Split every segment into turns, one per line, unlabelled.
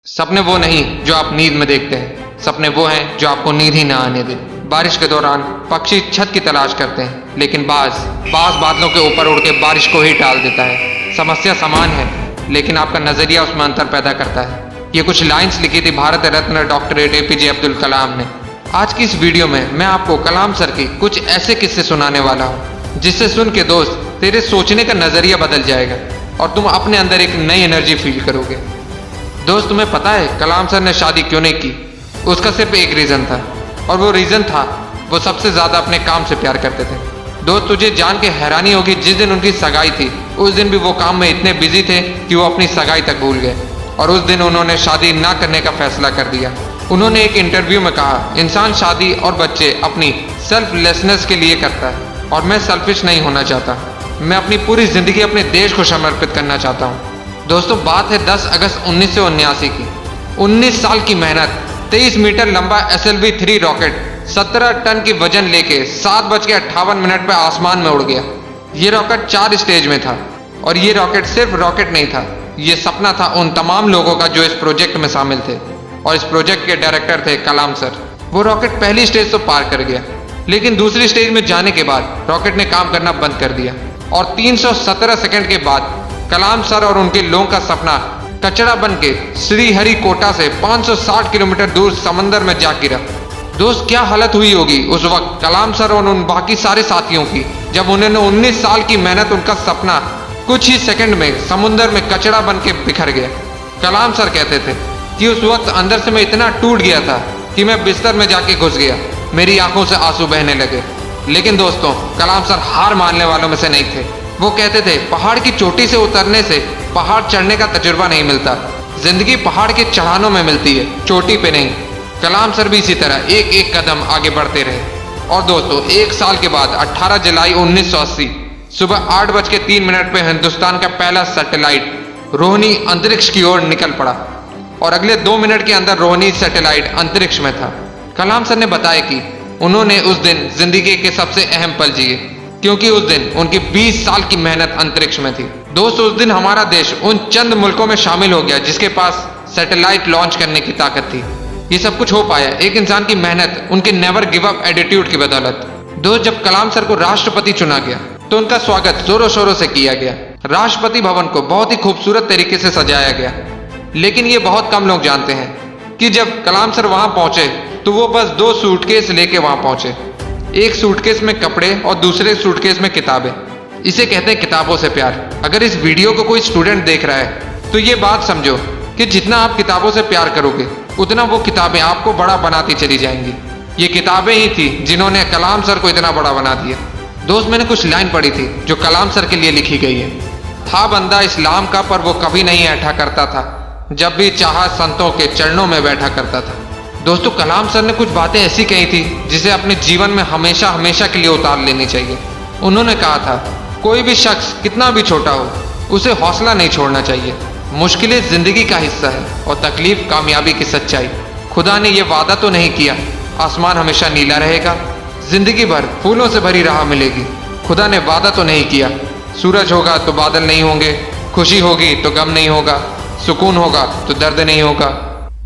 सपने वो नहीं जो आप नींद में देखते हैं, सपने वो हैं जो आपको नींद ही ना आने दे। बारिश के दौरान पक्षी छत की तलाश करते हैं, लेकिन बाज बादलों के ऊपर उड़ के बारिश को ही टाल देता है। समस्या समान है, लेकिन आपका नजरिया उसमें अंतर पैदा करता है। ये कुछ लाइंस लिखी थी भारत रत्न डॉक्टर APJ अब्दुल कलाम ने। आज की इस वीडियो में मैं आपको कलाम सर के कुछ ऐसे किस्से सुनाने वाला हूँ, जिससे सुन के दोस्त तेरे सोचने का नजरिया बदल जाएगा और तुम अपने अंदर एक नई एनर्जी फील करोगे। दोस्त, तुम्हें पता है कलाम सर ने शादी क्यों नहीं की? उसका सिर्फ एक रीजन था, और वो रीजन था वो सबसे ज्यादा अपने काम से प्यार करते थे। दोस्त, तुझे जान के हैरानी होगी, जिस दिन उनकी सगाई थी उस दिन भी वो काम में इतने बिजी थे कि वो अपनी सगाई तक भूल गए, और उस दिन उन्होंने शादी ना करने का फैसला कर दिया। उन्होंने एक इंटरव्यू में कहा, इंसान शादी और बच्चे अपनी सेल्फलेसनेस के लिए करता है, और मैं सेल्फिश नहीं होना चाहता। मैं अपनी पूरी जिंदगी अपने देश को समर्पित करना चाहता हूँ। दोस्तों, बात है 10 अगस्त 1979 की। 19 साल की मेहनत, 23 मीटर लंबा SLV-3 रॉकेट 17 टन की वजन लेके 7:58 पे आसमान में उड़ गया। ये रॉकेट 4 स्टेज में था, और ये रॉकेट सिर्फ रॉकेट नहीं था, ये सपना था उन तमाम लोगों का जो इस प्रोजेक्ट में शामिल थे, और इस प्रोजेक्ट के डायरेक्टर थे कलाम सर। वो रॉकेट पहली स्टेज तो पार कर गया, लेकिन दूसरी स्टेज में जाने के बाद रॉकेट ने काम करना बंद कर दिया, और 317 सेकंड के बाद कलाम सर और उनके लोगों का सपना कचरा बन के श्रीहरिकोटा से 560 किलोमीटर दूर समंदर में जा गिरा। दोस्त, क्या हालत हुई होगी उस वक्त कलाम सर और उन बाकी सारे साथियों की, जब उन्होंने 19 साल की मेहनत, उनका सपना कुछ ही सेकंड में समुद्र में कचरा बन के बिखर गया। कलाम सर कहते थे कि उस वक्त अंदर से मैं इतना टूट गया था कि मैं बिस्तर में जाके घुस गया, मेरी आंखों से आंसू बहने लगे। लेकिन दोस्तों, कलाम सर हार मानने वालों में से नहीं थे। वो कहते थे, पहाड़ की चोटी से उतरने से पहाड़ चढ़ने का तजुर्बा नहीं मिलता, जिंदगी पहाड़ के चढ़ानों में मिलती है, चोटी पे नहीं। कलाम सर भी इसी तरह एक एक कदम आगे बढ़ते रहे। और दोस्तों, एक साल के बाद 18 जुलाई 1980 सुबह 8:03 पे हिंदुस्तान का पहला सैटेलाइट रोहिणी अंतरिक्ष की ओर निकल पड़ा, और अगले 2 मिनट के अंदर रोहिणी सैटेलाइट अंतरिक्ष में था। कलाम सर ने बताया कि उन्होंने उस दिन जिंदगी के सबसे अहम पल जिए, क्योंकि उस दिन उनकी 20 साल की मेहनत अंतरिक्ष में थी। दोस्त, उस दिन हमारा देश उन चंद मुल्कों में शामिल हो गया जिसके पास सैटेलाइट लॉन्च करने की ताकत थी। ये सब कुछ हो पाया एक इंसान की मेहनत, उनके नेवर गिव अप एटीट्यूड की बदौलत। दोस्त, जब कलाम सर को राष्ट्रपति चुना गया तो उनका स्वागत जोरों शोरों से किया गया। राष्ट्रपति भवन को बहुत ही खूबसूरत तरीके से सजाया गया, लेकिन ये बहुत कम लोग जानते हैं कि जब कलाम सर वहां पहुंचे तो वो बस 2 सूटकेस लेके वहां पहुंचे। एक सूटकेस में कपड़े और दूसरे सूटकेस में किताबें। इसे कहते हैं किताबों से प्यार। अगर इस वीडियो को कोई स्टूडेंट देख रहा है तो ये बात समझो कि जितना आप किताबों से प्यार करोगे उतना वो किताबें आपको बड़ा बनाती चली जाएंगी। ये किताबें ही थी जिन्होंने कलाम सर को इतना बड़ा बना दिया। दोस्त, मैंने कुछ लाइन पढ़ी थी जो कलाम सर के लिए लिखी गई है। था बंदा इस्लाम का पर वो कभी नहीं ऐठा करता था, जब भी चाहा संतों के चरणों में बैठा करता था। दोस्तों, कलाम सर ने कुछ बातें ऐसी कही थी जिसे अपने जीवन में हमेशा हमेशा के लिए उतार लेनी चाहिए। उन्होंने कहा था, कोई भी शख्स कितना भी छोटा हो उसे हौसला नहीं छोड़ना चाहिए। मुश्किलें जिंदगी का हिस्सा है और तकलीफ कामयाबी की सच्चाई। खुदा ने यह वादा तो नहीं किया आसमान हमेशा नीला रहेगा, जिंदगी भर फूलों से भरी राह मिलेगी। खुदा ने वादा तो नहीं किया सूरज होगा तो बादल नहीं होंगे, खुशी होगी तो गम नहीं होगा, सुकून होगा तो दर्द नहीं होगा।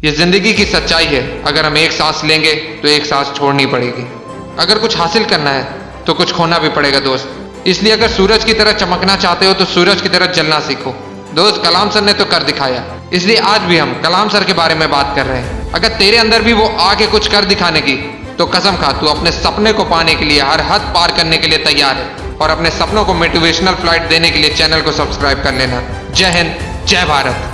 ये जिंदगी की सच्चाई है। अगर हम एक सांस लेंगे तो एक सांस छोड़नी पड़ेगी। अगर कुछ हासिल करना है तो कुछ खोना भी पड़ेगा दोस्त। इसलिए अगर सूरज की तरह चमकना चाहते हो तो सूरज की तरह जलना सीखो। दोस्त, कलाम सर ने तो कर दिखाया, इसलिए आज भी हम कलाम सर के बारे में बात कर रहे हैं। अगर तेरे अंदर भी वो आके कुछ कर दिखाने की, तो कसम खा तू अपने सपने को पाने के लिए हर हद पार करने के लिए तैयार है। और अपने सपनों को मोटिवेशनल फ्लाइट देने के लिए चैनल को सब्सक्राइब कर लेना। जय हिंद, जय भारत।